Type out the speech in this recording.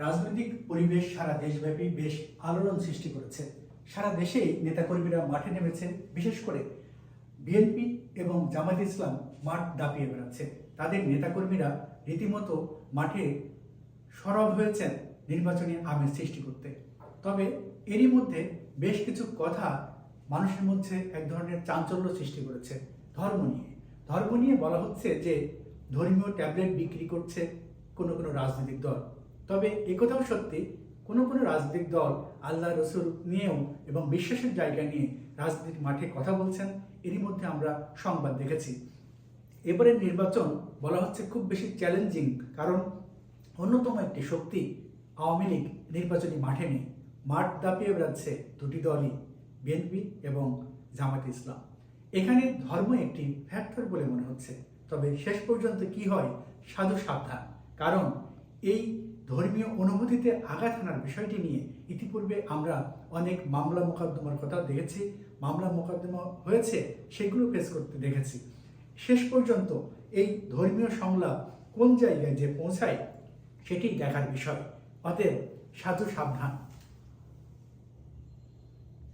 রাজনৈতিক পরিবেশ সারা দেশব্যাপী বেশ আলোড়ন সৃষ্টি করেছে। সারা দেশেই নেতাকর্মীরা মাঠে নেমেছে, বিশেষ করে বিএনপি এবং জামায়াত ইসলাম মাঠ দাপিয়ে বেড়াচ্ছে। তাদের নেতাকর্মীরা রীতিমতো মাঠে সরব হয়েছেন নির্বাচনী আমেজ সৃষ্টি করতে। তবে এরই মধ্যে বেশ কিছু কথা মানুষের মধ্যে এক ধরনের চাঞ্চল্য সৃষ্টি করেছে। ধর্ম নিয়ে বলা হচ্ছে যে ধর্মীয় ট্যাবলেট বিক্রি করছে কোনো রাজনৈতিক দল। তবে একথাও সত্যি, কোনো রাজনৈতিক দল আল্লাহ রসুল নিয়েও এবং বিশ্বাসের জায়গা নিয়ে রাজনীতির মাঠে কথা বলছেন। এরই মধ্যে আমরা সংবাদ দেখেছি। এবারের নির্বাচন বলা হচ্ছে খুব বেশি চ্যালেঞ্জিং, কারণ অন্যতম একটি শক্তি আওয়ামী লীগ নির্বাচনী মাঠে নেই। মাঠ দাপিয়ে বেড়াচ্ছে দুটি দলই, বিএনপি এবং জামায়াত ইসলাম। এখানে ধর্ম একটি ফ্যাক্টর বলে মনে হচ্ছে। তবে শেষ পর্যন্ত কি হয় সাধু সাবধান, কারণ এই ধর্মীয় অনুভূতিতে আঘাত হানার বিষয়টি নিয়ে ইতিপূর্বে আমরা অনেক মামলা মোকদ্দমার কথা দেখেছি, মামলা মোকদ্দমা হয়েছে, সেগুলো ফেস করতে দেখেছি। শেষ পর্যন্ত এই ধর্মীয় সংলাপ কোন জায়গায় যে পৌঁছায় সেটি দেখার বিষয়। অতএব সাধু সাবধান।